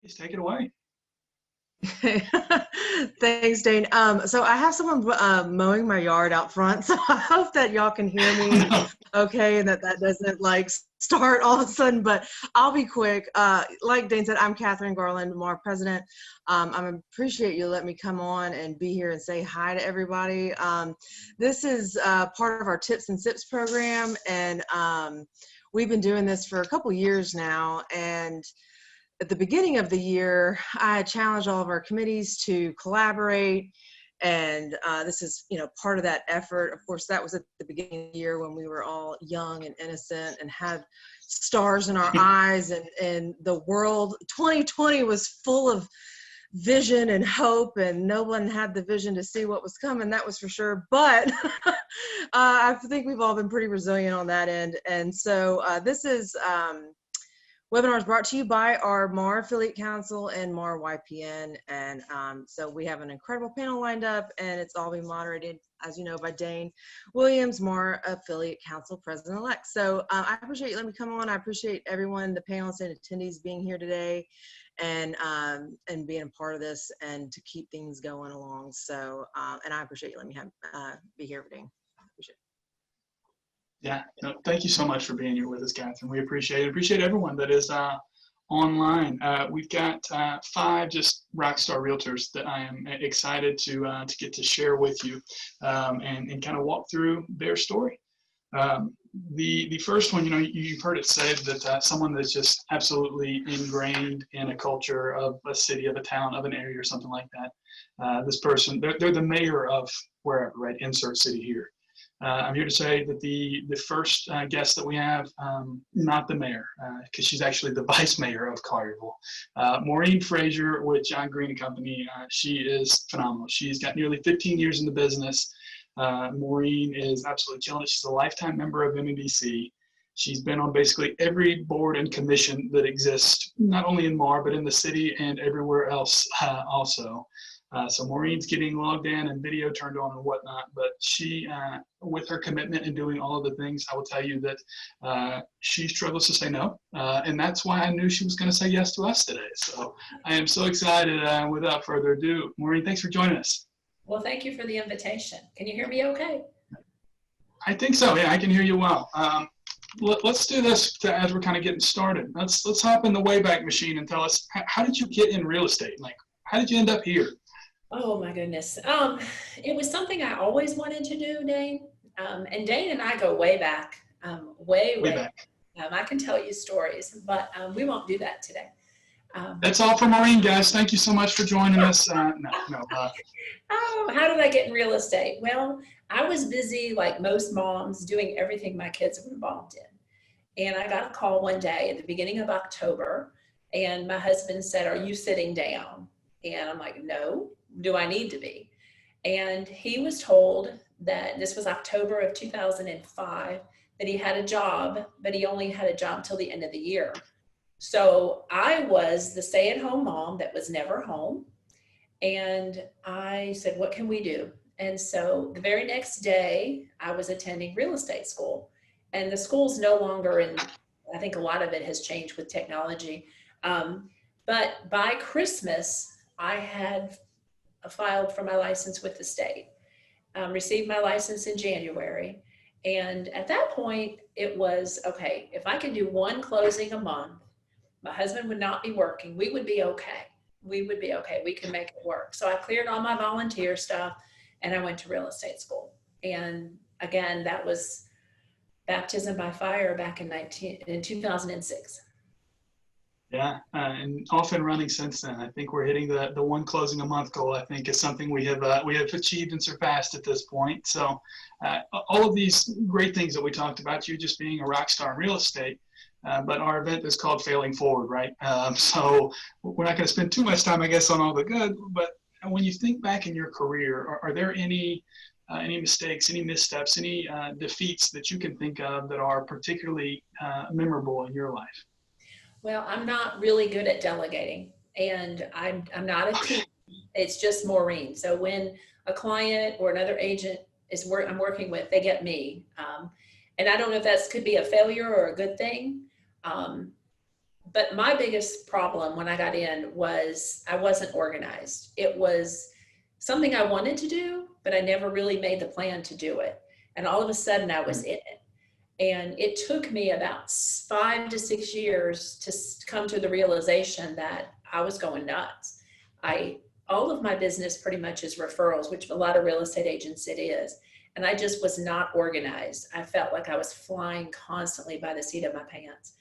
Please take it away. Thanks, Dane. So I have someone mowing my yard out front, so I hope that y'all can hear me okay, and that doesn't like start all of a sudden, but I'll be quick. Like Dane said, I'm Catherine Garland, MAR president. I appreciate you letting me come on and be here and say hi to everybody. This is part of our Tips and Sips program, and we've been doing this for a couple years now, and at the beginning of the year, I challenged all of our committees to collaborate, and this is, part of that effort. Of course, that was at the beginning of the year when we were all young and innocent and had stars in our eyes, and the world, 2020 was full of vision and hope, and no one had the vision to see what was coming, that was for sure. But I think we've all been pretty resilient on that end. And so this is webinars brought to you by our MAR Affiliate Council and MAR YPN. And so we have an incredible panel lined up, and it's all being moderated, as you know, by Dane Williams, MAR Affiliate Council President-elect. So I appreciate you letting me come on. I appreciate everyone, the panelists and attendees being here today, and being a part of this and to keep things going along. So, and I appreciate you letting me be here for Dane. Appreciate it. Yeah, thank you so much for being here with us, Catherine. We appreciate it. Appreciate everyone that is online. We've got 5 just rock star realtors that I am excited to get to share with you and kind of walk through their story. The first one, you've heard it said that someone that's just absolutely ingrained in a culture of a city, of a town, of an area, or something like that. This person, they're the mayor of wherever, right? Insert city here. I'm here to say that the first guest that we have, not the mayor, because she's actually the vice mayor of Collierville. Maureen Fraser with John Green & Company, she is phenomenal. She's got nearly 15 years in the business. Maureen is absolutely killing it. She's a lifetime member of MNBC. She's been on basically every board and commission that exists, not only in MAR, but in the city and everywhere else also. So Maureen's getting logged in and video turned on and whatnot, but she, with her commitment and doing all of the things, I will tell you that she struggles to say no. And that's why I knew she was going to say yes to us today. So I am so excited. Without further ado, Maureen, thanks for joining us. Well, thank you for the invitation. Can you hear me okay? I think so. Yeah, I can hear you well. Let's do this as we're kind of getting started. Let's hop in the Wayback Machine and tell us, how did you get in real estate? Like, how did you end up here? Oh my goodness. It was something I always wanted to do, Dane. And Dane and I go way back, way back. I can tell you stories, but we won't do that today. That's all for Maureen, guys. Thank you so much for joining us. Oh, how did I get in real estate? Well, I was busy like most moms doing everything my kids were involved in. And I got a call one day at the beginning of October, and my husband said, "Are you sitting down?" And I'm like, "No. Do I need to be?" And he was told that this was October of 2005, that he had a job, but he only had a job till the end of the year. So I was the stay-at-home mom that was never home. And I said, "What can we do?" And so the very next day I was attending real estate school, and the school's no longer in, I think a lot of it has changed with technology. But by Christmas, I had filed for my license with the state, received my license in January. And at that point it was, okay, if I could do 1 closing a month, my husband would not be working, we would be okay. We would be okay, we can make it work. So I cleared all my volunteer stuff and I went to real estate school. And again, that was baptism by fire back in 2006. Yeah, and off and running since then. I think we're hitting the 1 closing a month goal. I think is something we have achieved and surpassed at this point. So all of these great things that we talked about, you just being a rock star in real estate, but our event is called Failing Forward, right? So we're not going to spend too much time, I guess, on all the good. But when you think back in your career, are there any mistakes, any missteps, any defeats that you can think of that are particularly memorable in your life? Well, I'm not really good at delegating, and I'm not a team. It's just Maureen. So when a client or another agent I'm working with, they get me. And I don't know if that could be a failure or a good thing. but my biggest problem when I got in was I wasn't organized. It was something I wanted to do, but I never really made the plan to do it. And all of a sudden I was in it. And it took me about 5 to 6 years to come to the realization that I was going nuts. All of my business pretty much is referrals, which a lot of real estate agents it is. And I just was not organized. I felt like I was flying constantly by the seat of my pants.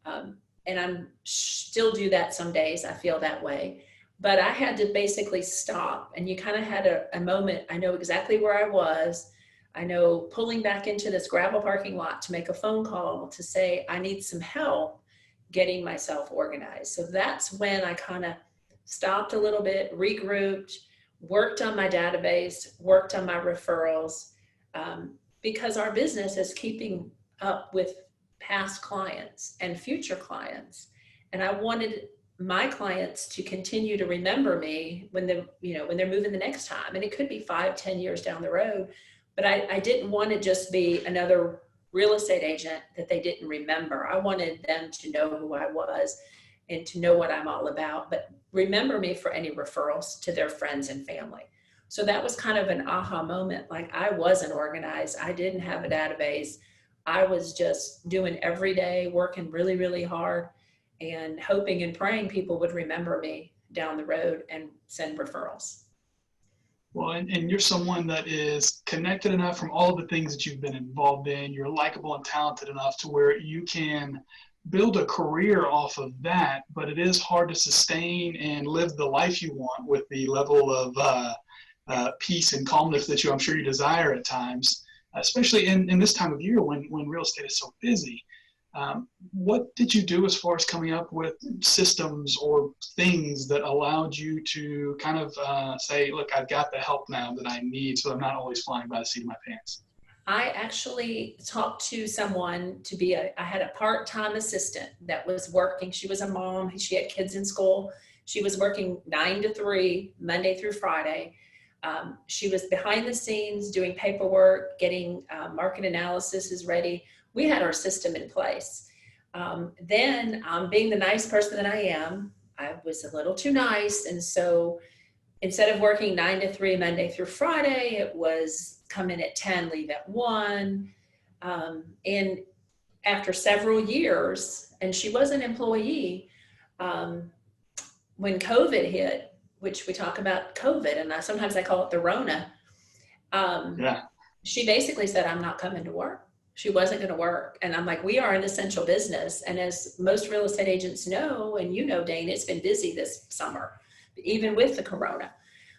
And I'm still do that some days. I feel that way. But I had to basically stop. And you kind of had a moment. I know exactly where I was. I know pulling back into this gravel parking lot to make a phone call to say, I need some help getting myself organized. So that's when I kind of stopped a little bit, regrouped, worked on my database, worked on my referrals, because our business is keeping up with past clients and future clients. And I wanted my clients to continue to remember me when they're moving the next time. And it could be 5, 10 years down the road. But I didn't want to just be another real estate agent that they didn't remember. I wanted them to know who I was and to know what I'm all about, but remember me for any referrals to their friends and family. So that was kind of an aha moment. Like, I wasn't organized. I didn't have a database. I was just doing every day, working really, really hard and hoping and praying people would remember me down the road and send referrals. Well, and you're someone that is connected enough from all the things that you've been involved in. You're likable and talented enough to where you can build a career off of that, but it is hard to sustain and live the life you want with the level of peace and calmness that I'm sure you desire at times, especially in this time of year when real estate is so busy. What did you do as far as coming up with systems or things that allowed you to kind of say, look, I've got the help now that I need, so I'm not always flying by the seat of my pants? I actually talked to someone I had a part-time assistant that was working. She was a mom. She had kids in school. She was working 9 to 3, Monday through Friday. She was behind the scenes doing paperwork, getting market analysis is ready. We had our system in place. Then being the nice person that I am, I was a little too nice. And so instead of working 9 to 3, Monday through Friday, it was come in at 10, leave at 1. And after several years, and she was an employee, when COVID hit, which we talk about COVID, and sometimes I call it the Rona, she basically said, I'm not coming to work. She wasn't going to work. And I'm like, we are an essential business. And as most real estate agents know, and you know, Dane, it's been busy this summer, even with the Corona.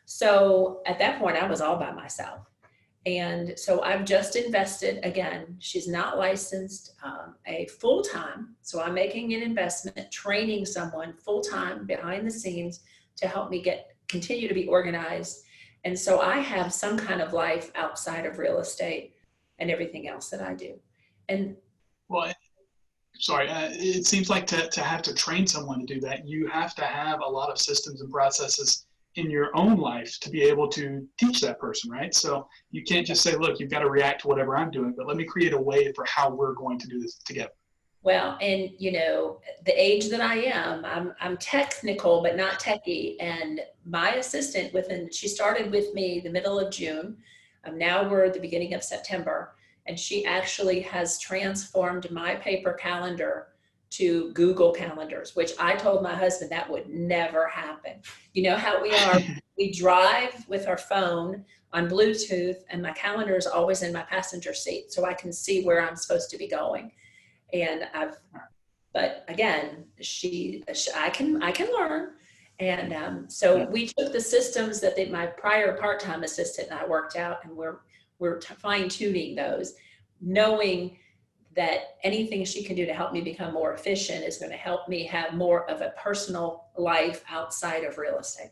So at that point, I was all by myself. And so I've just invested, again, she's not licensed, a full-time. So I'm making an investment, training someone full-time behind the scenes to help me continue to be organized. And so I have some kind of life outside of real estate and everything else that I do. And well, sorry, it seems like to have to train someone to do that, you have to have a lot of systems and processes in your own life to be able to teach that person, right? So you can't just say, look, you've got to react to whatever I'm doing, but let me create a way for how we're going to do this together. Well, and you know, the age that I am, I'm technical, but not techie. And my assistant she started with me the middle of June. Now we're at the beginning of September, and she actually has transformed my paper calendar to Google calendars, which I told my husband that would never happen. You know how we are, we drive with our phone on Bluetooth, and my calendar is always in my passenger seat, so I can see where I'm supposed to be going. And but again, I can learn. And so we took the systems that my prior part-time assistant and I worked out, and we're fine tuning those, knowing that anything she can do to help me become more efficient is going to help me have more of a personal life outside of real estate.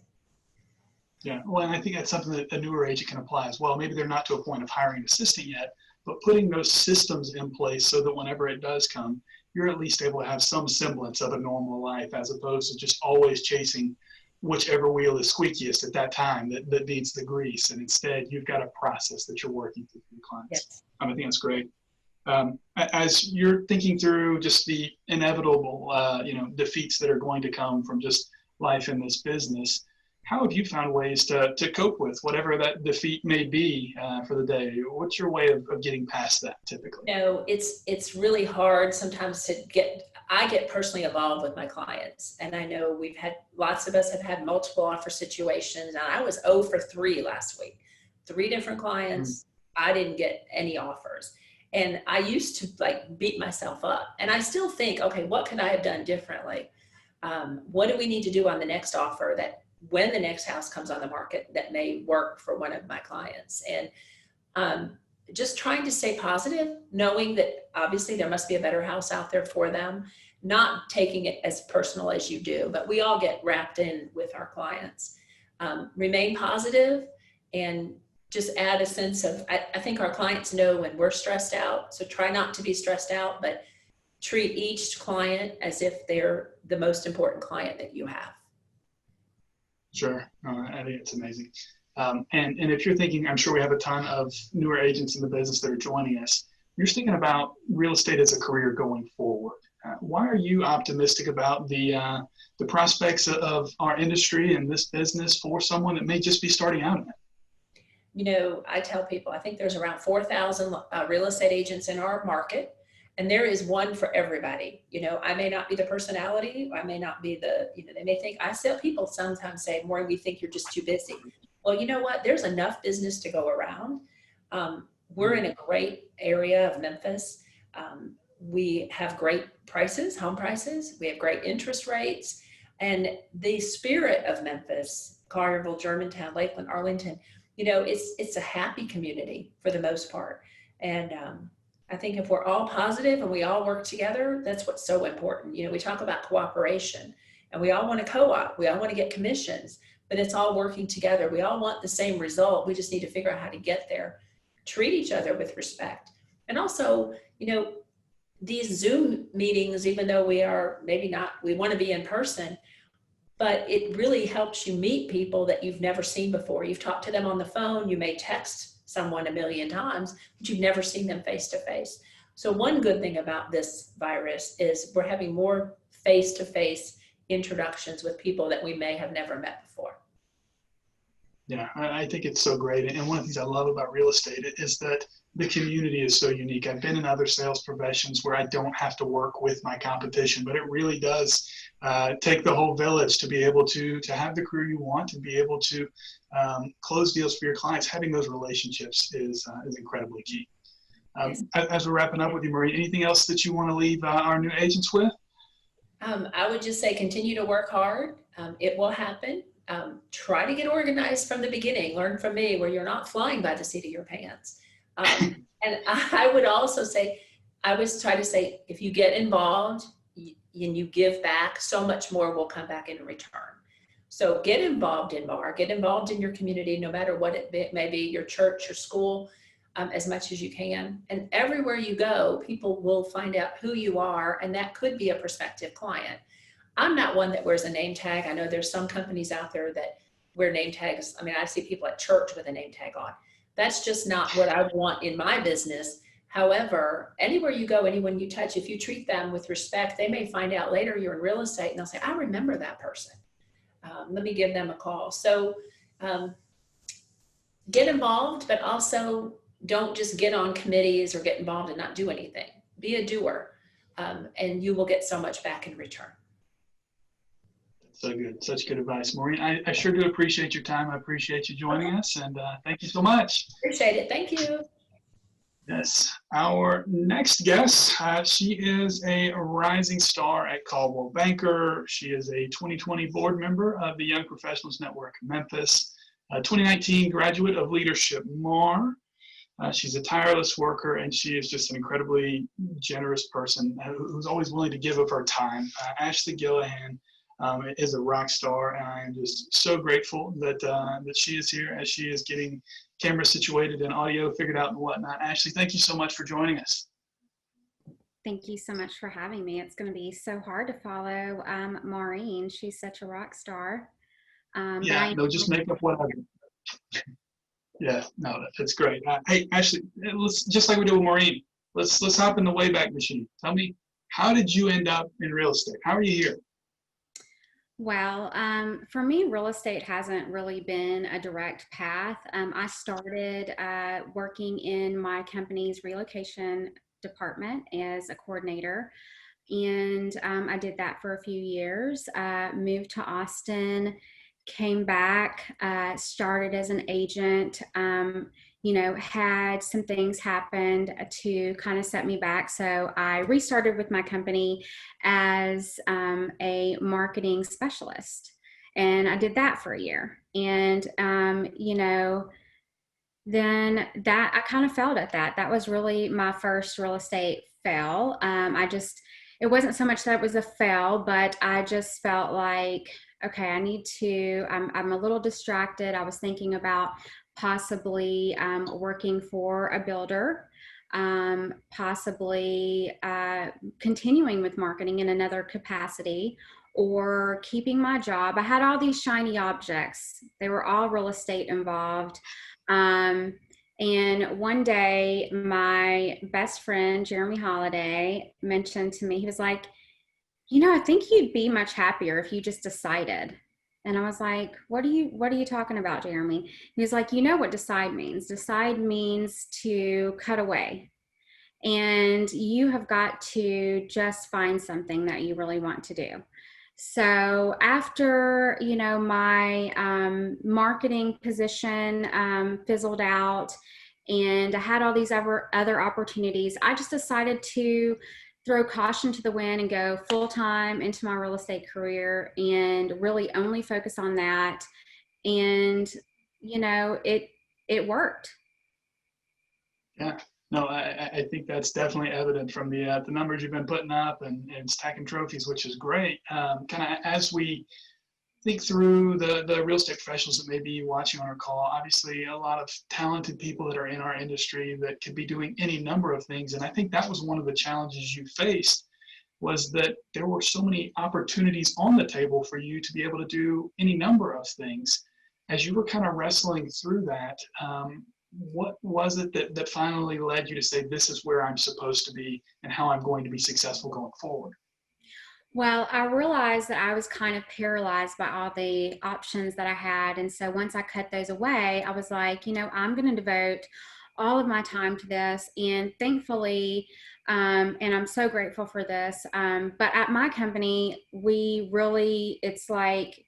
Yeah, well, and I think that's something that a newer agent can apply as well. Maybe they're not to a point of hiring an assistant yet, but putting those systems in place so that whenever it does come, you're at least able to have some semblance of a normal life, as opposed to just always chasing whichever wheel is squeakiest at that time that needs the grease. And instead, you've got a process that you're working through your clients. Yes. I think that's great. As you're thinking through just the inevitable, defeats that are going to come from just life in this business, how have you found ways to cope with whatever that defeat may be for the day? What's your way of getting past that typically? It's really hard sometimes I get personally involved with my clients, and I know lots of us have had multiple offer situations, and I was 0 for 3 last week. 3 different clients, I didn't get any offers. And I used to beat myself up, and I still think, okay, what could I have done differently? What do we need to do on the next offer that when the next house comes on the market that may work for one of my clients? And just trying to stay positive, knowing that obviously there must be a better house out there for them, not taking it as personal as you do, but we all get wrapped in with our clients. Remain positive and just add a sense of, I think our clients know when we're stressed out, so try not to be stressed out, but treat each client as if they're the most important client that you have. Sure. I think it's amazing. And if you're thinking, I'm sure we have a ton of newer agents in the business that are joining us. You're thinking about real estate as a career going forward. Why are you optimistic about the prospects of our industry and this business for someone that may just be starting out in it? I tell people, I think there's around 4,000 real estate agents in our market, and there is one for everybody. I may not be the personality, I may not be they may think, I see people sometimes say, Maureen, we think you're just too busy. Well, you know what? There's enough business to go around. We're in a great area of Memphis. We have great prices, home prices. We have great interest rates. And the spirit of Memphis, Collierville, Germantown, Lakeland, Arlington, it's a happy community for the most part. And I think if we're all positive and we all work together, that's what's so important. We talk about cooperation, and we all want to co-op. We all want to get commissions, but it's all working together. We all want the same result. We just need to figure out how to get there. Treat each other with respect. And also, these Zoom meetings, even though we want to be in person, but it really helps you meet people that you've never seen before. You've talked to them on the phone. You may text someone 1,000,000 times, but you've never seen them face to face. So one good thing about this virus is we're having more face-to-face introductions with people that we may have never met before. Yeah, I think it's so great. And one of the things I love about real estate is that the community is so unique. I've been in other sales professions where I don't have to work with my competition, but it really does take the whole village to be able to have the career you want and be able to close deals for your clients. Having those relationships is incredibly key. As we're wrapping up with you, Maureen, anything else that you want to leave our new agents with? I would just say continue to work hard. It will happen. Try to get organized from the beginning. Learn from me where you're not flying by the seat of your pants. And I would also say, I always try to say, if you get involved and you give back, so much more will come back in return. So get involved in BAR, get involved in your community, no matter what it may be, your church, your school, as much as you can. And everywhere you go, people will find out who you are, and that could be a prospective client. I'm not one that wears a name tag. I know there's some companies out there that wear name tags. I mean, I see people at church with a name tag on. That's just not what I want in my business. However, anywhere you go, anyone you touch, if you treat them with respect, they may find out later you're in real estate and they'll say, I remember that person. Let me give them a call. So get involved, but also don't just get on committees or get involved and not do anything. Be a doer, and you will get so much back in return. So good. Such good advice, Maureen. I sure do appreciate your time. I appreciate you joining us, and thank you so much. Appreciate it. Thank you. Yes. Our next guest, she is a rising star at Caldwell Banker. She is a 2020 board member of the Young Professionals Network Memphis, a 2019 graduate of leadership MAR. She's a tireless worker, and she is just an incredibly generous person who's always willing to give of her time. Ashley Gillihan is a rock star, and I am just so grateful that that she is here as she is getting cameras situated and audio figured out and whatnot. Ashley, thank you so much for joining us. Thank you so much for having me. It's going to be so hard to follow Maureen. She's such a rock star. Yeah, no, just make up whatever. Yeah, no, that's great. Hey, Ashley, let's, just like we did with Maureen, let's hop in the Wayback Machine. Tell me, how did you end up in real estate? How are you here? Well, for me, real estate hasn't really been a direct path. I started working in my company's relocation department as a coordinator, and I did that for a few years. Moved to Austin, came back, started as an agent. Had some things happened to kind of set me back. So I restarted with my company as a marketing specialist. And I did that for a year. And, then that I kind of failed at that. That was really my first real estate fail. It wasn't so much that it was a fail, but I just felt like, okay, I'm a little distracted. I was thinking about possibly working for a builder, possibly continuing with marketing in another capacity, or keeping my job. I had all these shiny objects. They were all real estate involved. And one day, my best friend, Jeremy Holiday, mentioned to me, he was like, I think you'd be much happier if you just decided. And I was like, what are you talking about, Jeremy? He was like, you know what decide means? Decide means to cut away. And you have got to just find something that you really want to do. So after, my marketing position fizzled out and I had all these other opportunities, I just decided to throw caution to the wind and go full time into my real estate career and really only focus on that. And, it worked. Yeah. No, I think that's definitely evident from the numbers you've been putting up and stacking trophies, which is great. Kind of as we think through the real estate professionals that may be watching on our call, obviously a lot of talented people that are in our industry that could be doing any number of things. And I think that was one of the challenges you faced, was that there were so many opportunities on the table for you to be able to do any number of things. As you were kind of wrestling through that, what was it that finally led you to say, this is where I'm supposed to be and how I'm going to be successful going forward? Well, I realized that I was kind of paralyzed by all the options that I had. And so once I cut those away, I was like, I'm going to devote all of my time to this. And thankfully, and I'm so grateful for this, but at my company, it's like,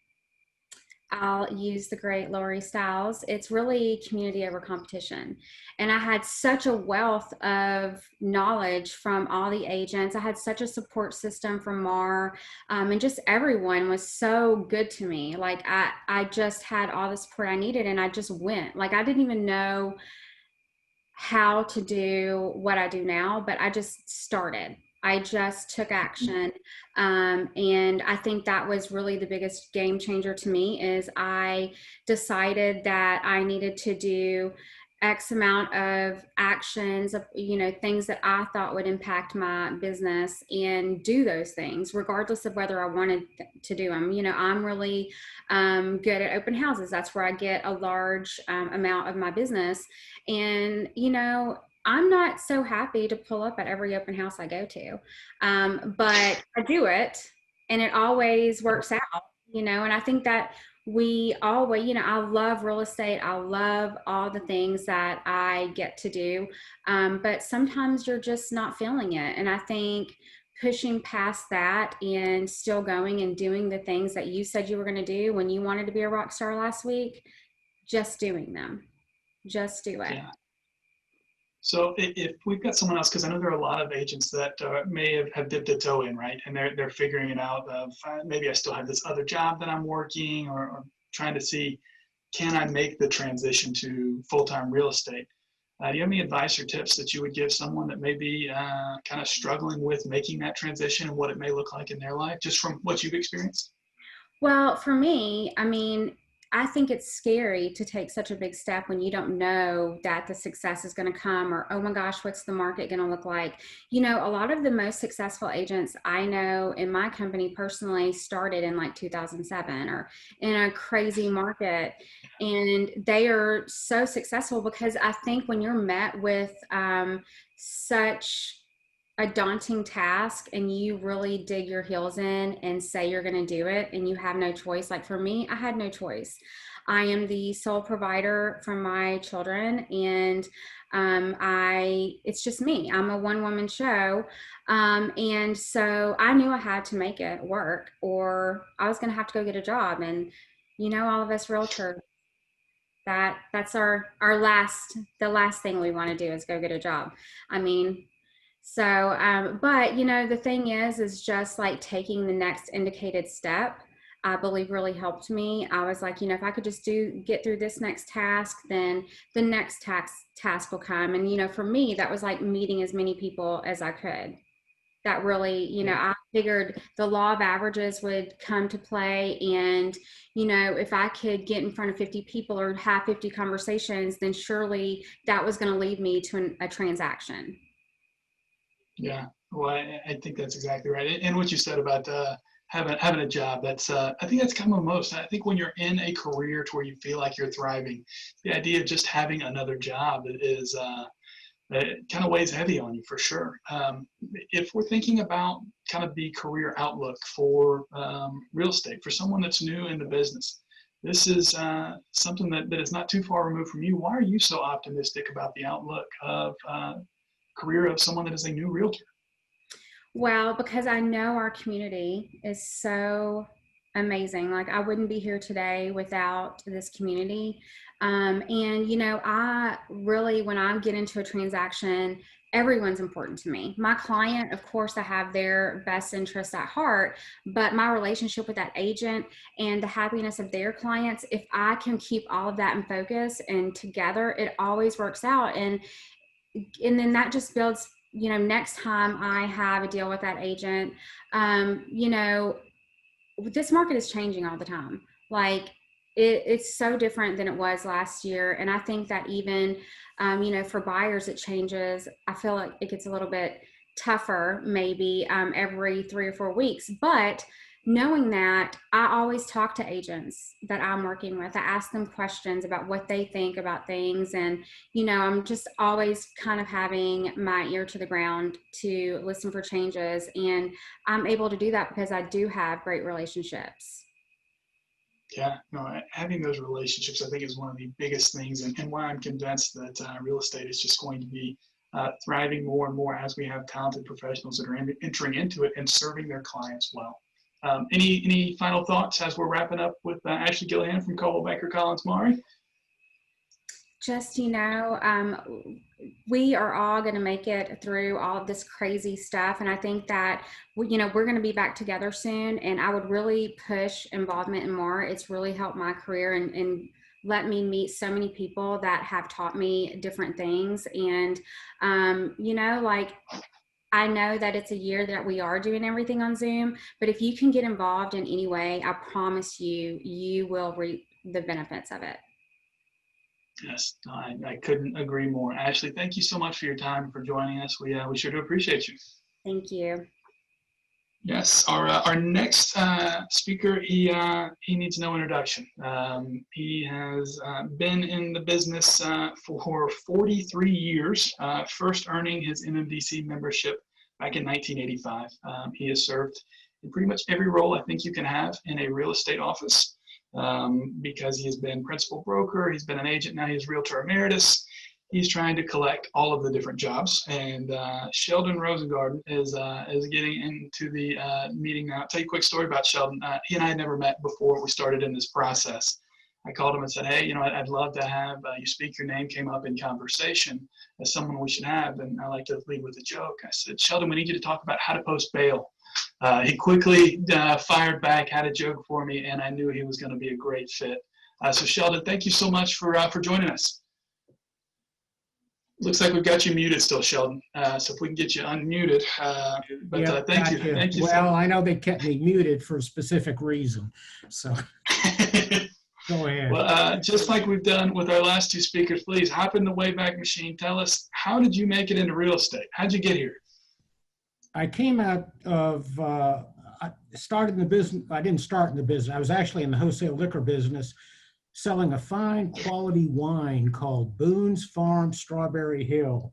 I'll use the great Lori Stiles. It's really community over competition. And I had such a wealth of knowledge from all the agents. I had such a support system from Mar, and just everyone was so good to me. Like I just had all the support I needed and I just went. Like I didn't even know how to do what I do now, but I just started. I just took action. And I think that was really the biggest game changer to me, is I decided that I needed to do X amount of actions, things that I thought would impact my business, and do those things regardless of whether I wanted to do them. I'm really good at open houses. That's where I get a large amount of my business. And, I'm not so happy to pull up at every open house I go to, but I do it and it always works out, and I think that we always, I love real estate. I love all the things that I get to do, but sometimes you're just not feeling it. And I think pushing past that and still going and doing the things that you said you were going to do when you wanted to be a rock star last week, just doing them, just do it. Yeah. So if we've got someone else, because I know there are a lot of agents that may have dipped a toe in, right? And they're figuring it out of maybe I still have this other job that I'm working, or trying to see, can I make the transition to full-time real estate? Do you have any advice or tips that you would give someone that may be kind of struggling with making that transition and what it may look like in their life, just from what you've experienced? Well, for me, I think it's scary to take such a big step when you don't know that the success is going to come, or, oh my gosh, what's the market going to look like? You know, a lot of the most successful agents I know in my company personally started in like 2007 or in a crazy market. And they are so successful because I think when you're met with such a daunting task and you really dig your heels in and say you're going to do it and you have no choice. Like for me, I had no choice. I am the sole provider for my children, and it's just me. I'm a one-woman show. And so I knew I had to make it work or I was going to have to go get a job. And, you know, all of us realtors, that's the last thing we want to do is go get a job. I mean, so, but you know, the thing is just like taking the next indicated step, I believe really helped me. I was like, you know, if I could just get through this next task, then the next task will come. And, you know, for me, that was like meeting as many people as I could. That really, you know, I figured the law of averages would come to play. And, you know, if I could get in front of 50 people or have 50 conversations, then surely that was going to lead me to a transaction. Yeah, well, I think that's exactly right. And what you said about having a job, that's I think that's common most. I think when you're in a career to where you feel like you're thriving, the idea of just having another job is it kind of weighs heavy on you for sure. If we're thinking about kind of the career outlook for real estate, for someone that's new in the business, this is something that is not too far removed from you. Why are you so optimistic about the outlook of career of someone that is a new realtor? Well, because I know our community is so amazing. Like I wouldn't be here today without this community. And, you know, I really, when I get into a transaction, everyone's important to me. My client, of course, I have their best interests at heart, but my relationship with that agent and the happiness of their clients, if I can keep all of that in focus and together, it always works out. And then that just builds, you know, next time I have a deal with that agent, you know, this market is changing all the time. Like it's so different than it was last year. And I think that even, you know, for buyers, it changes. I feel like it gets a little bit tougher maybe every 3 or 4 weeks, but knowing that, I always talk to agents that I'm working with. I ask them questions about what they think about things. And, you know, I'm just always kind of having my ear to the ground to listen for changes. And I'm able to do that because I do have great relationships. Yeah, no, having those relationships, I think, is one of the biggest things, and why I'm convinced that real estate is just going to be thriving more and more as we have talented professionals that are entering into it and serving their clients well. Any final thoughts as we're wrapping up with Ashley Gillihan from Coldwell Banker Collins Maureen? Just, you know, we are all going to make it through all of this crazy stuff. And I think that, you know, we're going to be back together soon. And I would really push involvement in more. It's really helped my career and let me meet so many people that have taught me different things. And, you know, like, I know that it's a year that we are doing everything on Zoom, but if you can get involved in any way, I promise you, you will reap the benefits of it. Yes, I couldn't agree more. Ashley, thank you so much for your time and for joining us. We sure do appreciate you. Thank you. Yes, our next speaker, he needs no introduction. He has been in the business for 43 years, first earning his MMDC membership back in 1985. He has served in pretty much every role I think you can have in a real estate office. Because he has been principal broker, he's been an agent, now he's realtor emeritus. He's trying to collect all of the different jobs. And Sheldon Rosengarten is getting into the meeting now. I'll tell you a quick story about Sheldon. He and I had never met before we started in this process. I called him and said, hey, you know, I'd love to have you speak. Your name came up in conversation as someone we should have. And I like to lead with a joke. I said, Sheldon, we need you to talk about how to post bail. He quickly fired back, had a joke for me, and I knew he was going to be a great fit. So Sheldon, thank you so much for joining us. Looks like we've got you muted still, Sheldon. So if we can get you unmuted, thank you. Thank you. Well, I know they kept me muted for a specific reason. So. Go ahead. Well, just like we've done with our last two speakers, please hop in the Wayback Machine. Tell us, how did you make it into real estate? How'd you get here? I came out of, I started in the business. I didn't start in the business. I was actually in the wholesale liquor business, selling a fine quality wine called Boone's Farm Strawberry Hill.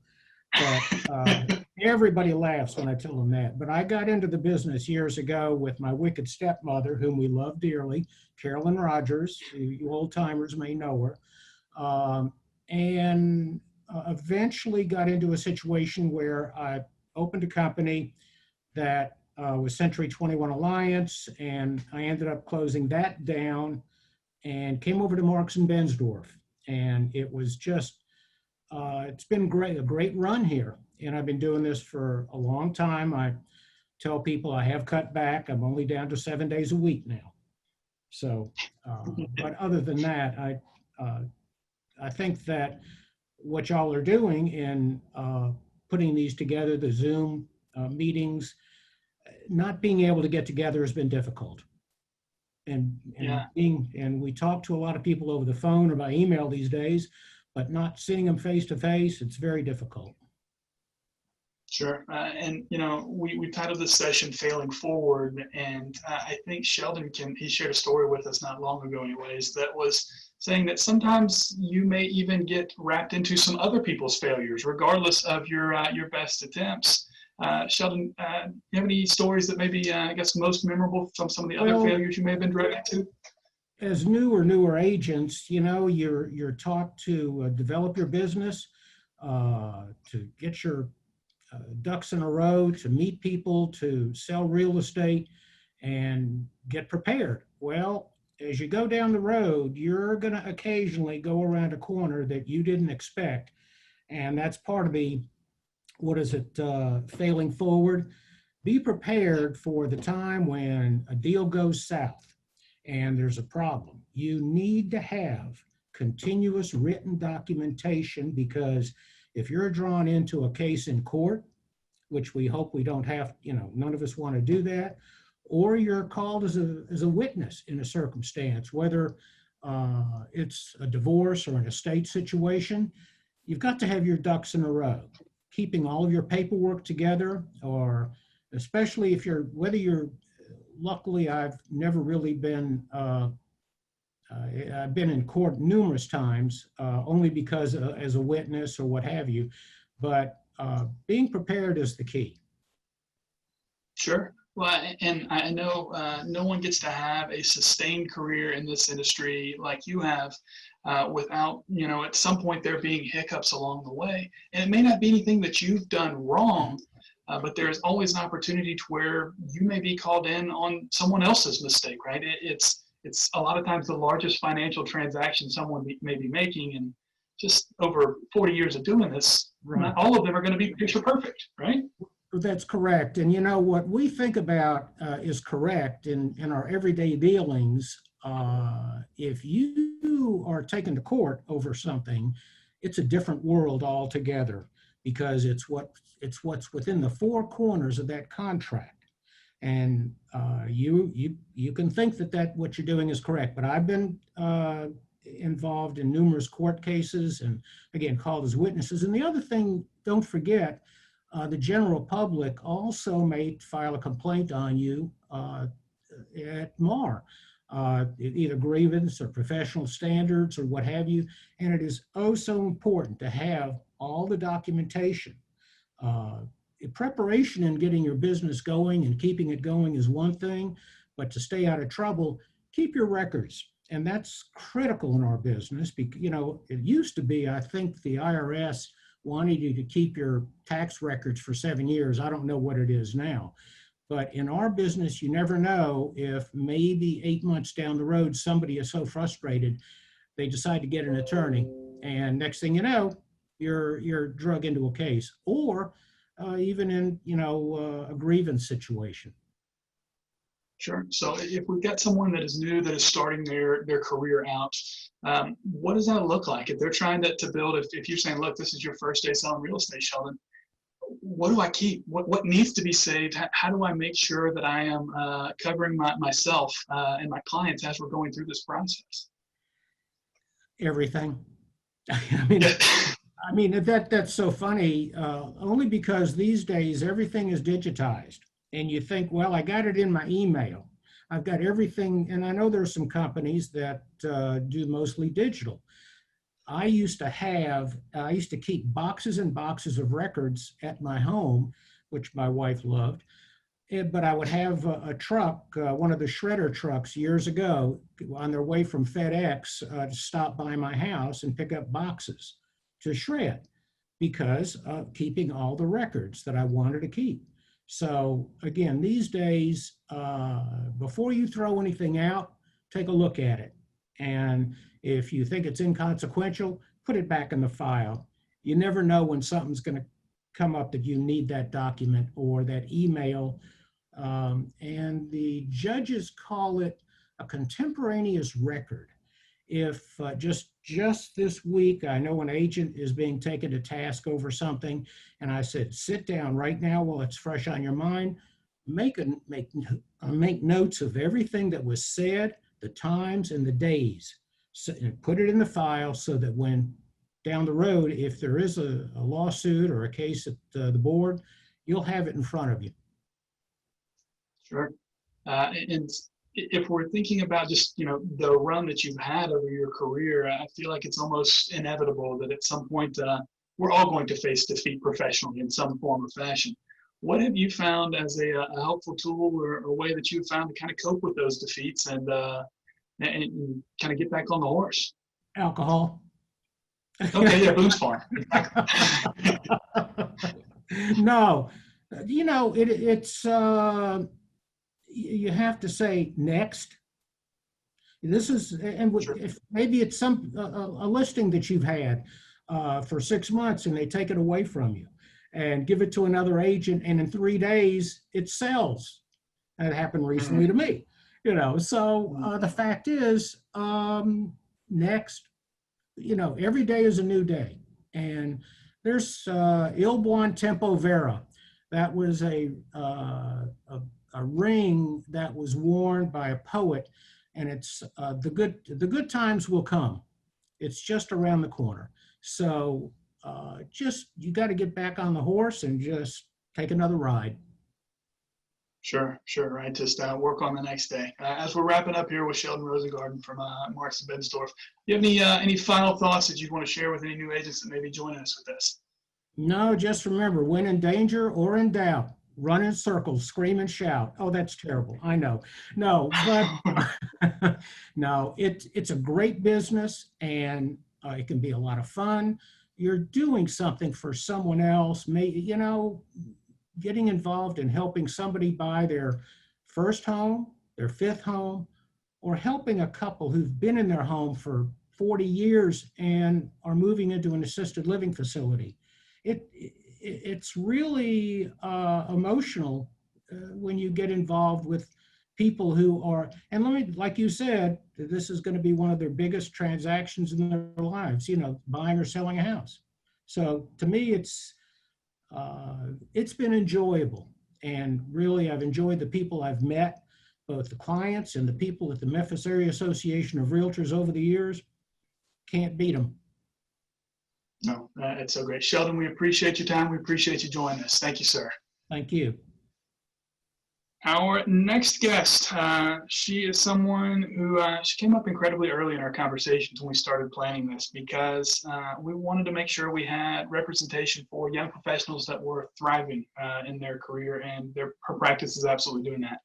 But everybody laughs when I tell them that. But I got into the business years ago with my wicked stepmother, whom we love dearly, Carolyn Rogers. You old timers may know her. And eventually got into a situation where I opened a company that was Century 21 Alliance, and I ended up closing that down and came over to Marks and Bensdorf. And it was just, it's been great, a great run here. And I've been doing this for a long time. I tell people I have cut back. I'm only down to 7 days a week now. So, but other than that, I think that what y'all are doing in putting these together, the Zoom meetings, not being able to get together has been difficult. And we talk to a lot of people over the phone or by email these days, but not seeing them face to face, it's very difficult. Sure. And, you know, we titled this session Failing Forward. And I think Sheldon he shared a story with us not long ago anyways, that was saying that sometimes you may even get wrapped into some other people's failures, regardless of your best attempts. Sheldon, do you have any stories that maybe, I guess, most memorable from some of the other failures you may have been dragged into? As newer agents, you know, you're taught to develop your business, to get your ducks in a row, to meet people, to sell real estate, and get prepared. Well, as you go down the road, you're going to occasionally go around a corner that you didn't expect, and that's part of the failing forward. Be prepared for the time when a deal goes south and there's a problem. You need to have continuous written documentation, because if you're drawn into a case in court, which we hope we don't have, you know, none of us want to do that, or you're called as a witness in a circumstance, whether it's a divorce or an estate situation, you've got to have your ducks in a row. Keeping all of your paperwork together, or especially if luckily I've never really been, I've been in court numerous times, only because as a witness or what have you, but being prepared is the key. Sure. Well, and I know no one gets to have a sustained career in this industry like you have without, you know, at some point there being hiccups along the way. And it may not be anything that you've done wrong, but there's always an opportunity to where you may be called in on someone else's mistake, right? It's a lot of times the largest financial transaction someone may be making, and just over 40 years of doing this, not all of them are going to be picture perfect, right? That's correct. And you know, what we think about is correct in our everyday dealings. If you are taken to court over something, it's a different world altogether, because it's what's within the four corners of that contract. And you can think that what you're doing is correct, but I've been involved in numerous court cases, and again, called as witnesses. And the other thing, don't forget, the general public also may file a complaint on you at MAR, either grievance or professional standards or what have you. And it is oh so important to have all the documentation. Preparation in getting your business going and keeping it going is one thing, but to stay out of trouble, keep your records. And that's critical in our business, because, you know, it used to be, I think the IRS wanted you to keep your tax records for 7 years. I don't know what it is now. But in our business, you never know if maybe 8 months down the road, somebody is so frustrated, they decide to get an attorney. And next thing you know, you're drug into a case, or even in, you know, a grievance situation. Sure. So if we've got someone that is new, that is starting their career out, what does that look like? If they're trying to build, if you're saying, look, this is your first day selling real estate, Sheldon, what do I keep? What needs to be saved? How do I make sure that I am covering myself and my clients as we're going through this process? Everything. I mean, that's so funny, only because these days everything is digitized. And you think, well, I got it in my email. I've got everything. And I know there's some companies that do mostly digital. I used to keep boxes and boxes of records at my home, which my wife loved. But I would have a truck, one of the shredder trucks years ago, on their way from FedEx to stop by my house and pick up boxes to shred because of keeping all the records that I wanted to keep. So again, these days, before you throw anything out, take a look at it. And if you think it's inconsequential, put it back in the file. You never know when something's going to come up that you need that document or that email. And the judges call it a contemporaneous record. If just this week, I know an agent is being taken to task over something, and I said, sit down right now while it's fresh on your mind, make notes of everything that was said, the times and the days, and put it in the file so that when down the road, if there is a lawsuit or a case at the board, you'll have it in front of you. Sure. And if we're thinking about just, the run that you've had over your career, I feel like it's almost inevitable that at some point we're all going to face defeat professionally in some form or fashion. What have you found as a helpful tool or a way that you've found to kind of cope with those defeats and kind of get back on the horse? Alcohol. Okay, yeah, Boone's Farm. No, it's you have to say next. This is, and Sure. if maybe it's a listing that you've had for 6 months and they take it away from you and give it to another agent, and in 3 days it sells. That happened recently to me. So the fact is, next. Every day is a new day. And there's Il Buon Tempo Vera. That was a ring that was worn by a poet, and it's the good times will come. It's just around the corner. So you got to get back on the horse and just take another ride. Sure, right. Just work on the next day. As we're wrapping up here with Sheldon Rosengarten from Marks & Bensdorf, do you have any final thoughts that you want to share with any new agents that may be joining us with this? No, just remember, when in danger or in doubt, run in circles, scream and shout. Oh, that's terrible. I know. No, but no, it's a great business, and it can be a lot of fun. You're doing something for someone else. Getting involved in helping somebody buy their first home, their fifth home, or helping a couple who've been in their home for 40 years and are moving into an assisted living facility. It's really emotional when you get involved with people who are, and like you said, this is going to be one of their biggest transactions in their lives, buying or selling a house. So to me, it's been enjoyable, and really I've enjoyed the people I've met, both the clients and the people at the Memphis Area Association of Realtors over the years. Can't beat them. No, it's so great. Sheldon, we appreciate your time. We appreciate you joining us. Thank you, sir. Thank you. Our next guest, she is someone who she came up incredibly early in our conversations when we started planning this, because we wanted to make sure we had representation for young professionals that were thriving in their career, and her practice is absolutely doing that.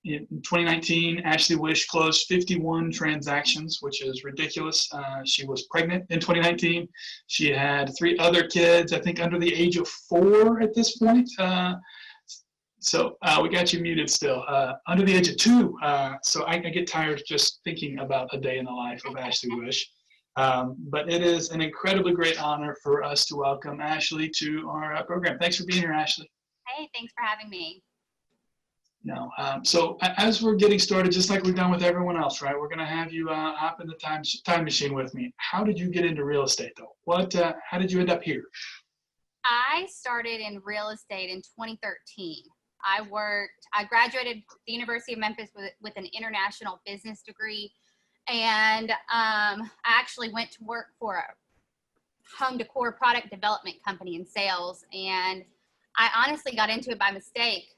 In 2019, Ashley Wisch closed 51 transactions, which is ridiculous. She was pregnant in 2019. She had 3 other kids, I think under the age of 4 at this point. So we got you muted still. Under the age of 2. So I get tired just thinking about a day in the life of Ashley Wisch. But it is an incredibly great honor for us to welcome Ashley to our program. Thanks for being here, Ashley. Hey, thanks for having me. No. So as we're getting started, just like we've done with everyone else, right? We're going to have you hop in the time machine with me. How did you get into real estate, though? How did you end up here? I started in real estate in 2013. I graduated the University of Memphis with an international business degree, And I actually went to work for a home decor product development company in sales. And I honestly got into it by mistake.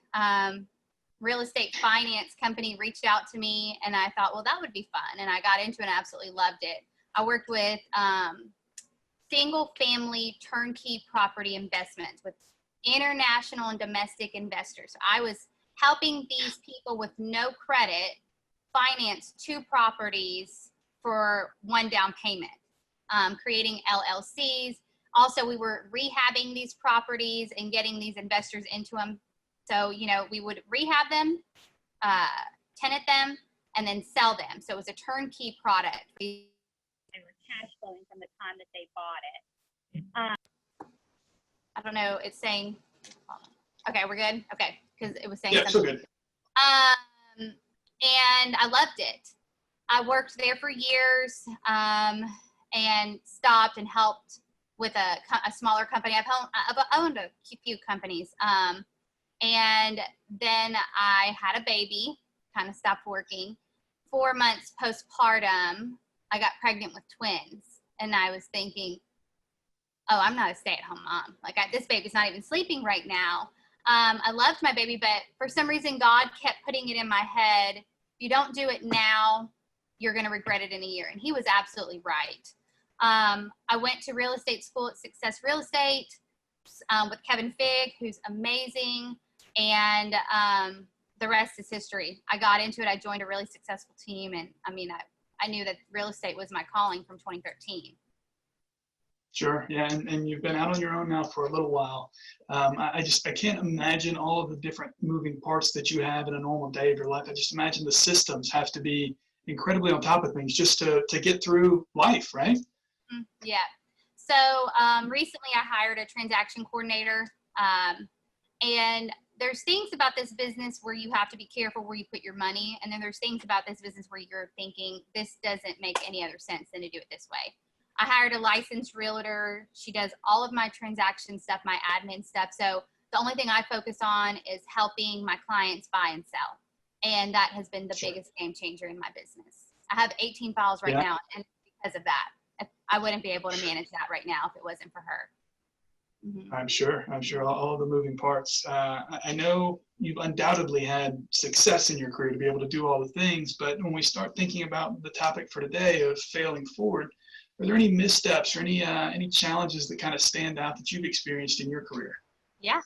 Real estate finance company reached out to me, and I thought, well, that would be fun. And I got into it and absolutely loved it. I worked with single family turnkey property investments with international and domestic investors. So I was helping these people with no credit finance 2 properties for 1 down payment, creating LLCs. Also, we were rehabbing these properties and getting these investors into them. So, you know, we would rehab them, tenant them, and then sell them. So it was a turnkey product. They were cash flowing from the time that they bought it. I don't know. It's saying, okay, we're good. Okay, because it was saying Yeah, so something. good. And I loved it. I worked there for years, and stopped and helped with a smaller company. I've owned a few companies. And then I had a baby, kind of stopped working. 4 months postpartum, I got pregnant with twins. And I was thinking, oh, I'm not a stay-at-home mom. Like, this baby's not even sleeping right now. I loved my baby, but for some reason, God kept putting it in my head. If you don't do it now, you're going to regret it in a year. And he was absolutely right. I went to real estate school at Success Real Estate with Kevin Figg, who's amazing. And the rest is history. I got into it. I joined a really successful team. And I mean, I knew that real estate was my calling from 2013. Sure. Yeah. And you've been out on your own now for a little while. I can't imagine all of the different moving parts that you have in a normal day of your life. I just imagine the systems have to be incredibly on top of things just to get through life, right? Yeah. So recently I hired a transaction coordinator, and there's things about this business where you have to be careful where you put your money. And then there's things about this business where you're thinking, this doesn't make any other sense than to do it this way. I hired a licensed realtor. She does all of my transaction stuff, my admin stuff. So the only thing I focus on is helping my clients buy and sell. And that has been the biggest game changer in my business. I have 18 files right now, and because of that, I wouldn't be able to manage that right now if it wasn't for her. Mm-hmm. I'm sure all the moving parts. I know you've undoubtedly had success in your career to be able to do all the things, but when we start thinking about the topic for today of failing forward, are there any missteps or any challenges that kind of stand out that you've experienced in your career? Yeah,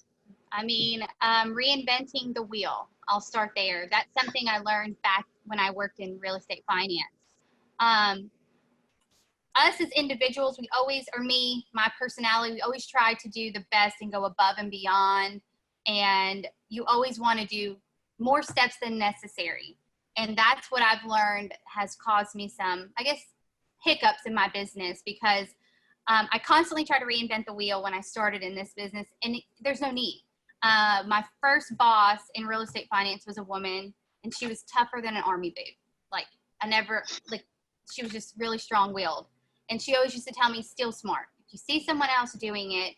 I mean, reinventing the wheel. I'll start there. That's something I learned back when I worked in real estate finance. Us as individuals, we always, or me, my personality, we always try to do the best and go above and beyond. And you always want to do more steps than necessary. And that's what I've learned has caused me some, I guess, hiccups in my business, because I constantly try to reinvent the wheel when I started in this business, and there's no need. My first boss in real estate finance was a woman, and she was tougher than an army boot. She was just really strong-willed. And she always used to tell me, still smart. If you see someone else doing it,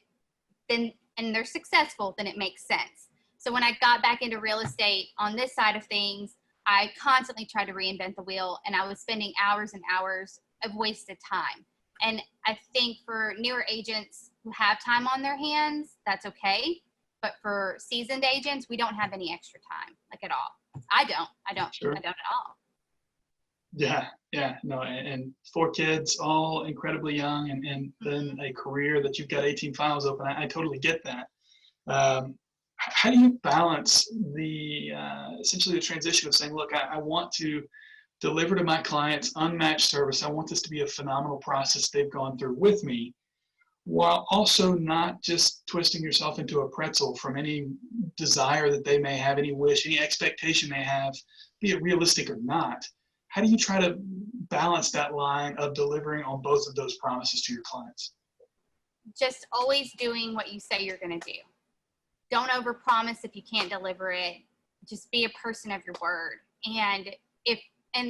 then and they're successful, then it makes sense. So when I got back into real estate on this side of things, I constantly tried to reinvent the wheel, and I was spending hours and hours of wasted time. And I think for newer agents who have time on their hands, that's okay. But for seasoned agents, we don't have any extra time, like at all. I don't Sure. at all. Yeah, no, and 4 kids, all incredibly young, and then a career that you've got 18 files open. I totally get that. How do you balance the essentially the transition of saying, look, I want to deliver to my clients unmatched service. I want this to be a phenomenal process they've gone through with me, while also not just twisting yourself into a pretzel from any desire that they may have, any wish, any expectation they have, be it realistic or not. How do you try to balance that line of delivering on both of those promises to your clients? Just always doing what you say you're going to do. Don't overpromise if you can't deliver it. Just be a person of your word. And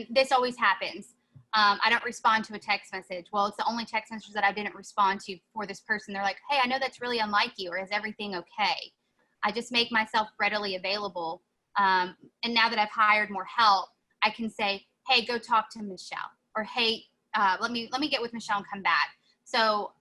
this always happens. I don't respond to a text message. Well, it's the only text message that I didn't respond to for this person. They're like, hey, I know that's really unlike you, or is everything okay? I just make myself readily available. And now that I've hired more help, I can say, hey, go talk to Michelle, or hey, let me get with Michelle and come back. So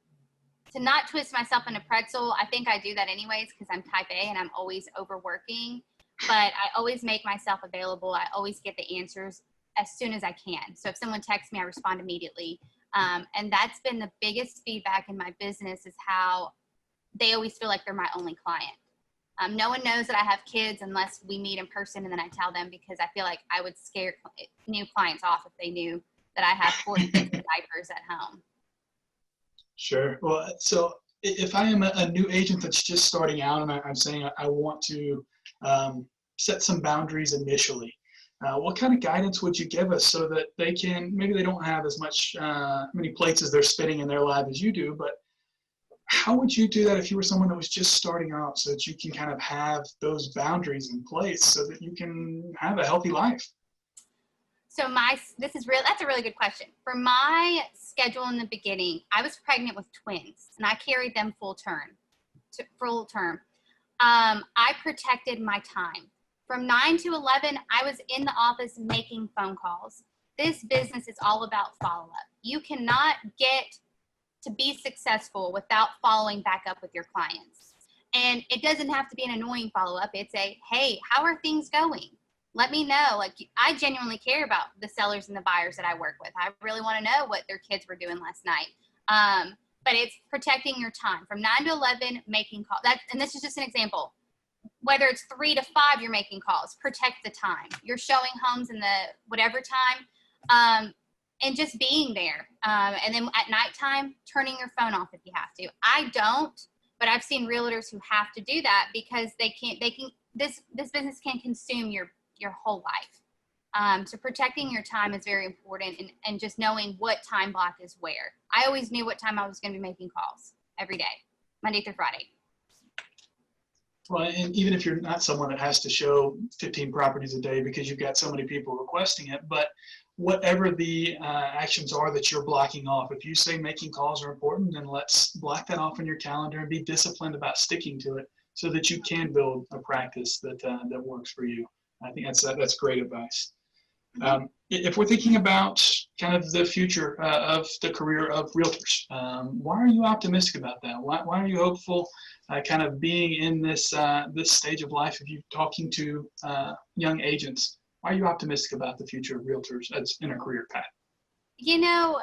to not twist myself in a pretzel, I think I do that anyways because I'm type A and I'm always overworking, but I always make myself available. I always get the answers as soon as I can. So if someone texts me, I respond immediately. And that's been the biggest feedback in my business is how they always feel like they're my only client. No one knows that I have kids unless we meet in person and then I tell them because I feel like I would scare new clients off if they knew that I have 4 kids in diapers at home. Sure. Well, so if I am a new agent that's just starting out and I'm saying I want to set some boundaries initially, what kind of guidance would you give us so that they can, maybe they don't have as much, many plates as they're spinning in their lab as you do, but how would you do that if you were someone that was just starting out so that you can kind of have those boundaries in place so that you can have a healthy life? So that's a really good question. For my schedule in the beginning, I was pregnant with twins and I carried them full term. I protected my time. From 9 to 11, I was in the office making phone calls. This business is all about follow-up. You cannot get to be successful without following back up with your clients. And it doesn't have to be an annoying follow-up. It's a, hey, how are things going? Let me know. Like, I genuinely care about the sellers and the buyers that I work with. I really want to know what their kids were doing last night. But it's protecting your time. From 9 to 11, making calls. And this is just an example. Whether it's 3 to 5, you're making calls. Protect the time. You're showing homes in the whatever time. And just being there. And then at nighttime, turning your phone off if you have to. I don't, but I've seen realtors who have to do that because this business can consume your whole life. So protecting your time is very important and just knowing what time block is where. I always knew what time I was going to be making calls every day, Monday through Friday. Well, and even if you're not someone that has to show 15 properties a day because you've got so many people requesting it, but whatever the actions are that you're blocking off, if you say making calls are important, then let's block that off in your calendar and be disciplined about sticking to it so that you can build a practice that works for you. I think that's great advice. If we're thinking about kind of the future of the career of realtors, why are you optimistic about that? Why are you hopeful kind of being in this stage of life of you talking to young agents? Why are you optimistic about the future of realtors as in a career path? You know,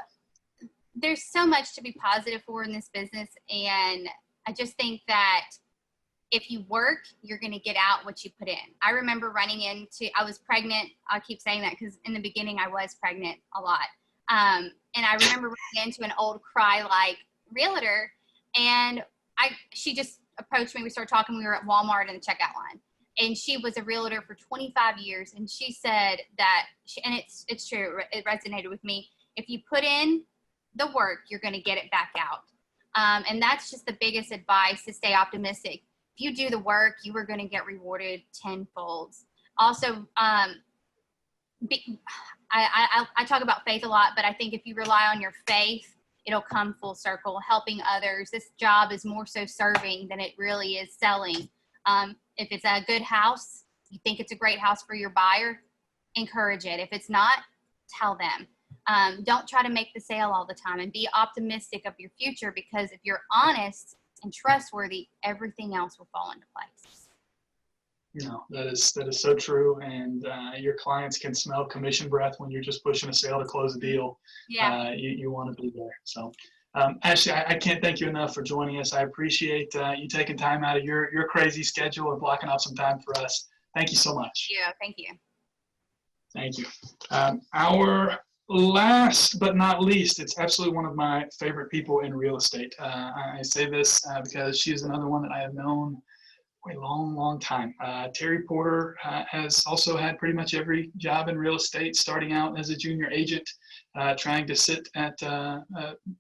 there's so much to be positive for in this business. And I just think that if you work, you're going to get out what you put in. I remember I was pregnant. I'll keep saying that because in the beginning I was pregnant a lot. And I remember running into an old cry-like realtor and she just approached me. We started talking. We were at Walmart in the checkout line. And she was a realtor for 25 years. And she said that, and it's true, it resonated with me. If you put in the work, you're going to get it back out. And that's just the biggest advice, to stay optimistic. If you do the work, you are going to get rewarded tenfold. Also, I talk about faith a lot, but I think if you rely on your faith, it'll come full circle, helping others. This job is more so serving than it really is selling. If it's a good house, you think it's a great house for your buyer, encourage it. If it's not, tell them. Don't try to make the sale all the time, and be optimistic of your future, because if you're honest and trustworthy, everything else will fall into place. No, that is so true. And your clients can smell commission breath when you're just pushing a sale to close a deal. Yeah. You want to be there. So Ashley, I can't thank you enough for joining us. I appreciate you taking time out of your crazy schedule and blocking off some time for us. Thank you so much. Yeah, thank you. Thank you. Our last but not least, it's absolutely one of my favorite people in real estate. I say this because she is another one that I have known for a long time. Terry Porter has also had pretty much every job in real estate, starting out as a junior agent, trying to sit at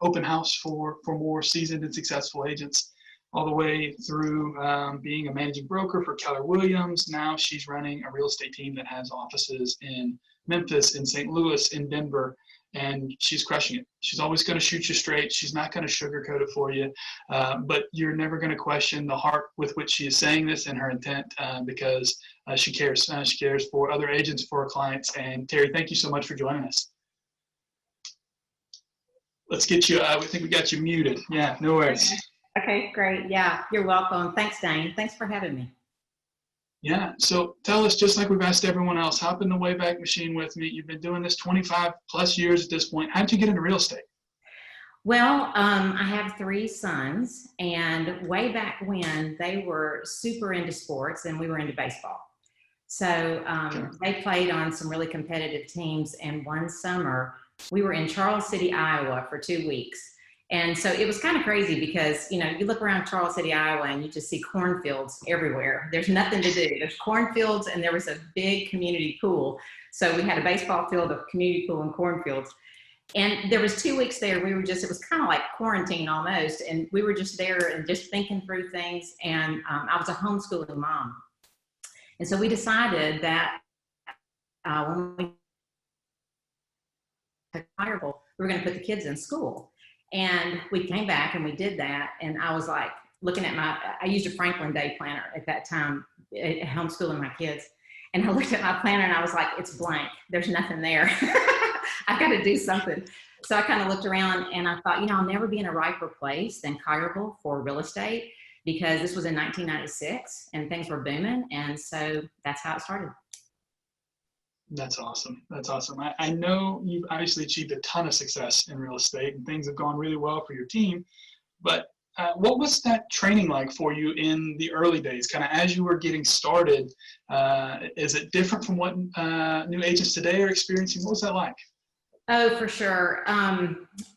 open house for more seasoned and successful agents, all the way through being a managing broker for Keller Williams. Now she's running a real estate team that has offices in Memphis, in St. Louis, in Denver, and she's crushing it. She's always going to shoot you straight. She's not going to sugarcoat it for you, but you're never going to question the heart with which she is saying this and her intent, because she cares. She cares for other agents, for her clients. And Terry, thank you so much for joining us. let's get you, we think we got you muted. Yeah, no worries. Okay, great. Yeah, you're welcome. Thanks, Dane. Thanks for having me. Yeah, so tell us, just like we've asked everyone else, hop in the Wayback Machine with me. You've been doing this 25 plus years at this point. How'd you get into real estate? Well, I have 3 sons, and way back when they were super into sports and we were into baseball. So they played on some really competitive teams, and one summer we were in Charles City, Iowa for 2 weeks. And so it was kind of crazy because, you know, you look around Charles City, Iowa, and you just see cornfields everywhere. There's nothing to do. There's cornfields, and there was a big community pool. So we had a baseball field, a community pool, and cornfields. And there was 2 weeks there. It was kind of like quarantine almost. And we were just there and just thinking through things. And I was a homeschooling mom. And so we decided that when we took fireball, we were going to put the kids in school. And we came back and we did that. And I was like looking at I used a Franklin Day planner at that time, homeschooling my kids. And I looked at my planner and I was like, it's blank. There's nothing there. I've got to do something. So I kind of looked around and I thought, you know, I'll never be in a riper place than Collierville for real estate, because this was in 1996 and things were booming. And so that's how it started. That's awesome. That's awesome. I know you've obviously achieved a ton of success in real estate and things have gone really well for your team, but what was that training like for you in the early days, kind of as you were getting started? Is it different from what new agents today are experiencing? What was that like? Oh, for sure.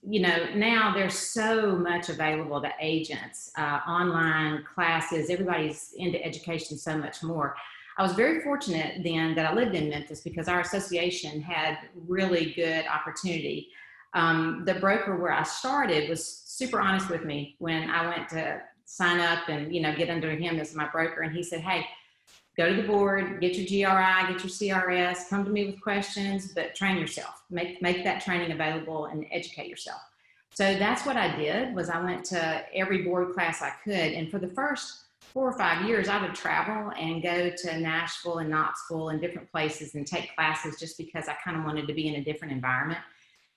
You know, now there's so much available to agents, online classes, everybody's into education so much more. I was very fortunate then that I lived in Memphis because our association had really good opportunity. The broker where I started was super honest with me when I went to sign up and, you know, get under him as my broker. And he said, hey, go to the board, get your GRI, get your CRS, come to me with questions, but train yourself. Make that training available and educate yourself. So that's what I did. Was I went to every board class I could. And for the first 4 or 5 years, I would travel and go to Nashville and Knoxville and different places and take classes just because I kind of wanted to be in a different environment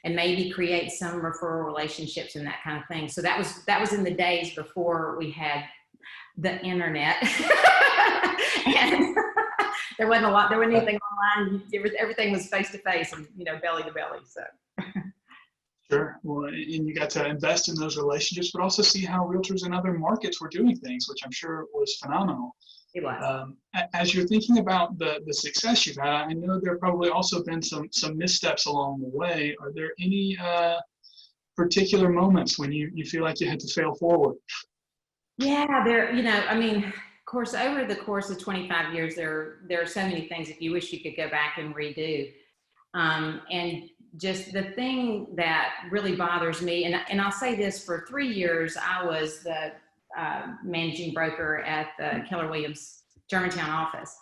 and maybe create some referral relationships and that kind of thing. So that was in the days before we had the internet. And there wasn't anything online. Everything was face to face and, you know, belly to belly. So. Sure. Well, and you got to invest in those relationships, but also see how realtors in other markets were doing things, which I'm sure was phenomenal. It was. As you're thinking about the success you've had, I know there have probably also been some missteps along the way. Are there any particular moments when you feel like you had to fail forward? Yeah, you know, I mean, of course, over the course of 25 years, there are so many things that you wish you could go back and redo. And just the thing that really bothers me, and I'll say this, for 3 years, I was the managing broker at the Keller Williams Germantown office.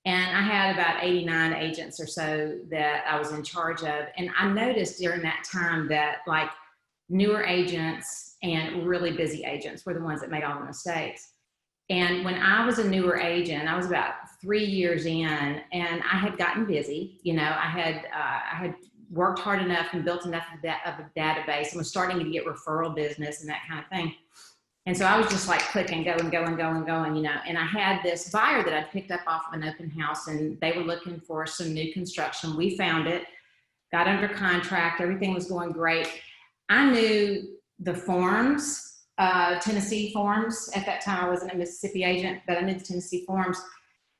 And I had about 89 agents or so that I was in charge of. And I noticed during that time that like newer agents and really busy agents were the ones that made all the mistakes. And when I was a newer agent, I was about 3 years in, and I had gotten busy. You know, I had worked hard enough and built enough of a database and was starting to get referral business and that kind of thing. And so I was just like clicking, going, you know, and I had this buyer that I'd picked up off of an open house, and they were looking for some new construction. We found it, got under contract, everything was going great. I knew the forms, Tennessee forms. At that time, I wasn't a Mississippi agent, but I knew the Tennessee forms.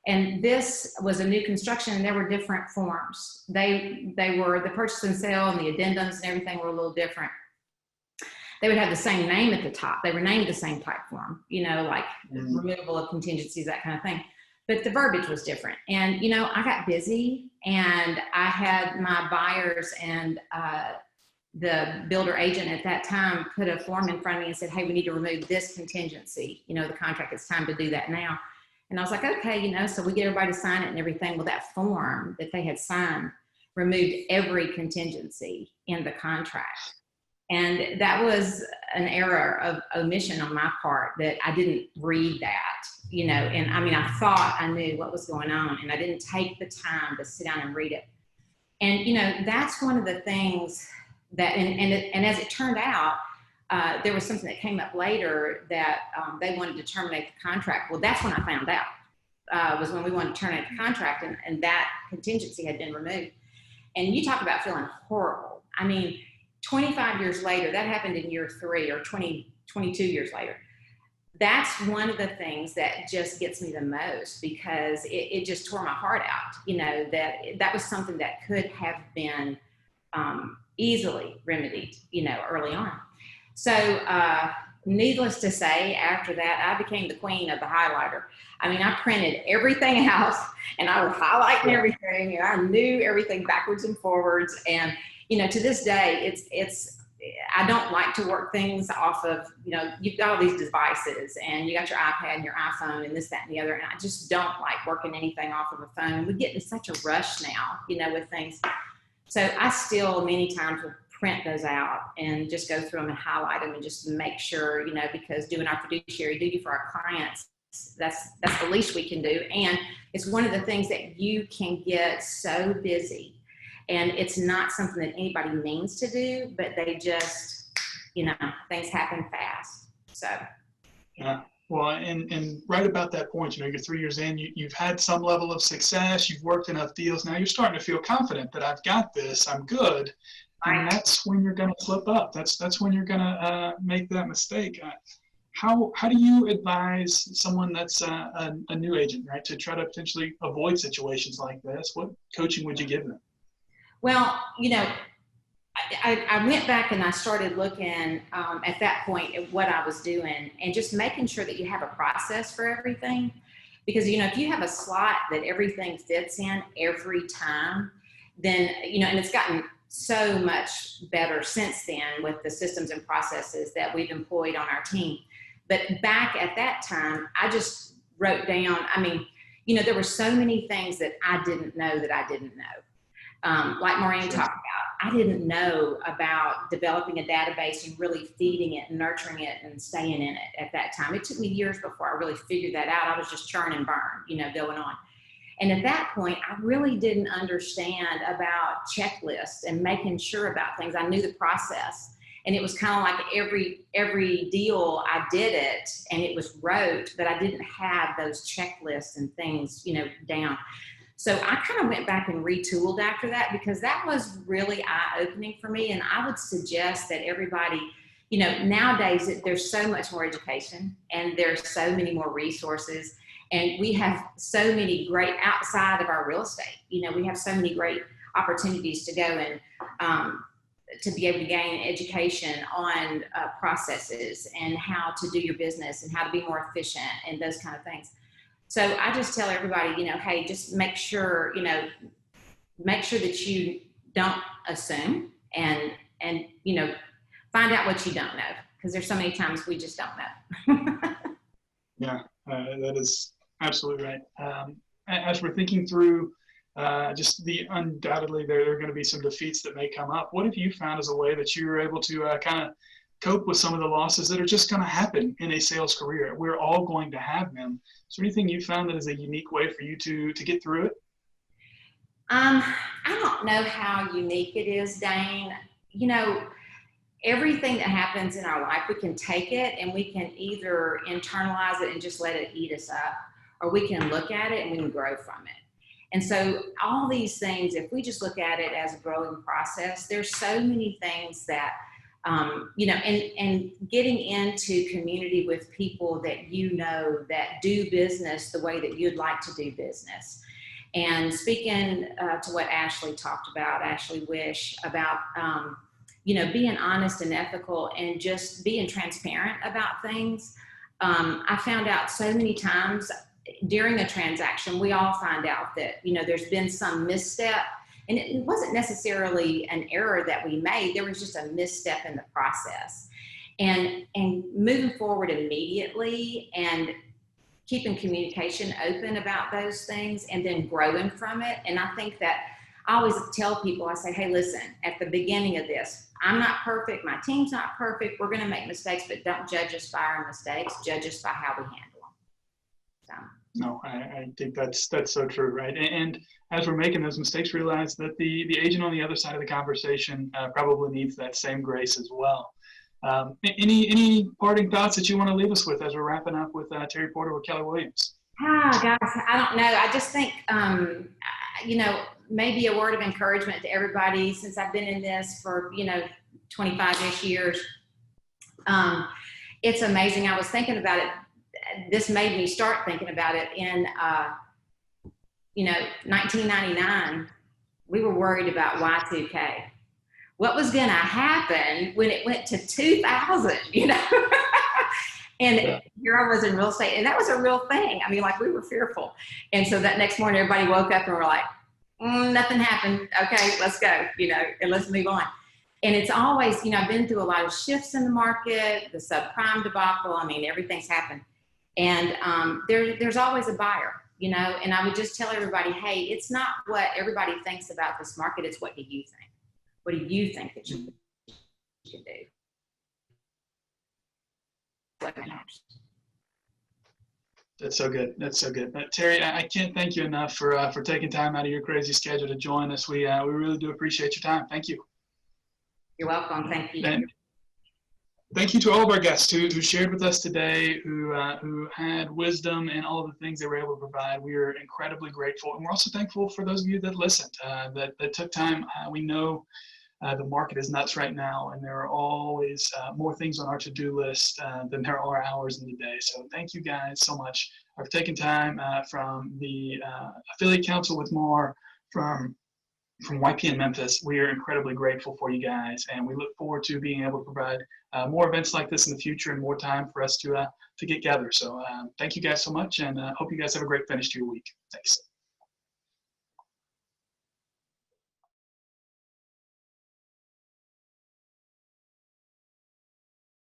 And this was a new construction, and there were different forms. They were the purchase and sale and the addendums and everything were a little different. They would have the same name at the top. They were named the same platform, you know, like removal of contingencies, that kind of thing. But the verbiage was different. And, you know, I got busy, and I had my buyers and the builder agent at that time put a form in front of me and said, hey, we need to remove this contingency. You know, the contract, it's time to do that now. And I was like, okay, you know, so we get everybody to sign it and everything. Well, that form that they had signed removed every contingency in the contract. And that was an error of omission on my part, that I didn't read that, you know, and I mean, I thought I knew what was going on, and I didn't take the time to sit down and read it. And, you know, that's one of the things and as it turned out, there was something that came up later that they wanted to terminate the contract. Well, that's when I found out, was when we wanted to terminate the contract, and that contingency had been removed. And you talk about feeling horrible. I mean, 25 years later, that happened in year 3, or 22 years later. That's one of the things that just gets me the most, because it just tore my heart out, you know, that was something that could have been easily remedied, you know, early on. So needless to say, after that, I became the queen of the highlighter. I mean, I printed everything out, and I was highlighting everything, and I knew everything backwards and forwards. And, you know, to this day, I don't like to work things off of, you know, you've got all these devices, and you got your iPad and your iPhone and this, that, and the other. And I just don't like working anything off of a phone. We get in such a rush now, you know, with things. So I still many times will print those out and just go through them and highlight them and just make sure, you know, because doing our fiduciary duty for our clients, that's the least we can do. And it's one of the things that you can get so busy, and it's not something that anybody means to do, but they just, you know, things happen fast. So. Yeah. Well, and right about that point, you know, you're 3 years in, you've had some level of success, you've worked enough deals. Now you're starting to feel confident that I've got this, I'm good. And that's when you're going to slip up. That's when you're going to make that mistake. How do you advise someone that's a new agent, right, to try to potentially avoid situations like this? What coaching would you give them? Well, you know, I went back and I started looking at that point at what I was doing, and just making sure that you have a process for everything. Because, you know, if you have a slot that everything fits in every time, then, you know, and it's gotten so much better since then with the systems and processes that we've employed on our team. But back at that time, I just wrote down, I mean, you know, there were so many things that I didn't know that I didn't know. Like Maureen talked about, I didn't know about developing a database and really feeding it and nurturing it and staying in it at that time. It took me years before I really figured that out. I was just churn and burn, you know, going on. And at that point, I really didn't understand about checklists and making sure about things. I knew the process. And it was kind of like every deal I did it, and it was rote, but I didn't have those checklists and things, you know, down. So I kind of went back and retooled after that, because that was really eye-opening for me. And I would suggest that everybody, you know, nowadays there's so much more education, and there's so many more resources, and we have so many great outside of our real estate. You know, we have so many great opportunities to go and to be able to gain education on processes and how to do your business and how to be more efficient and those kind of things. So I just tell everybody, you know, hey, just make sure, you know, make sure that you don't assume, and you know, find out what you don't know, because there's so many times we just don't know. Yeah, that is absolutely right. As we're thinking through just undoubtedly there are going to be some defeats that may come up. What have you found as a way that you were able to kind of cope with some of the losses that are just going to happen in a sales career? We're all going to have them. Is there anything you found that is a unique way for you to get through it? I don't know how unique it is, Dane. You know, everything that happens in our life, we can take it and we can either internalize it and just let it eat us up, or we can look at it and we can grow from it. And so all these things, if we just look at it as a growing process, there's so many things that, you know, and getting into community with people that you know that do business the way that you'd like to do business. And speaking to what Ashley talked about, Ashley Wisch, about, you know, being honest and ethical and just being transparent about things. I found out so many times during a transaction, we all find out that, you know, there's been some misstep, and it wasn't necessarily an error that we made. There was just a misstep in the process, and moving forward immediately and keeping communication open about those things and then growing from it. And I think that I always tell people, I say, hey, listen, at the beginning of this, I'm not perfect. My team's not perfect. We're going to make mistakes, but don't judge us by our mistakes. Judge us by how we handle them. So. No, I think that's so true, right? And as we're making those mistakes, realize that the agent on the other side of the conversation probably needs that same grace as well. Any parting thoughts that you want to leave us with as we're wrapping up with Terry Porter or Kelly Williams? Guys, I don't know. I just think, maybe a word of encouragement to everybody since I've been in this for, 25-ish years. It's amazing. I was thinking about it. This made me start thinking about it in, 1999, we were worried about Y2K. What was going to happen when it went to 2000, And here I was in real estate, and that was a real thing. I mean, like, we were fearful. And so that next morning, everybody woke up and were like, nothing happened. Okay, let's go, and let's move on. And it's always, I've been through a lot of shifts in the market, the subprime debacle. I mean, everything's happened. And there's always a buyer, and I would just tell everybody, hey, it's not what everybody thinks about this market. It's what do you think? What do you think that you should do? That's so good. That's so good. Terry, I can't thank you enough for taking time out of your crazy schedule to join us. We really do appreciate your time. Thank you. You're welcome. Thank you. And thank you to all of our guests who shared with us today, who had wisdom and all of the things they were able to provide. We are incredibly grateful, and we're also thankful for those of you that listened, that took time. We know the market is nuts right now, and there are always more things on our to-do list than there are hours in the day. So thank you guys so much for taking time from the affiliate council with more, from YPN Memphis. We are incredibly grateful for you guys, and we look forward to being able to provide more events like this in the future and more time for us to get together. So thank you guys so much, and hope you guys have a great finish to your week. Thanks.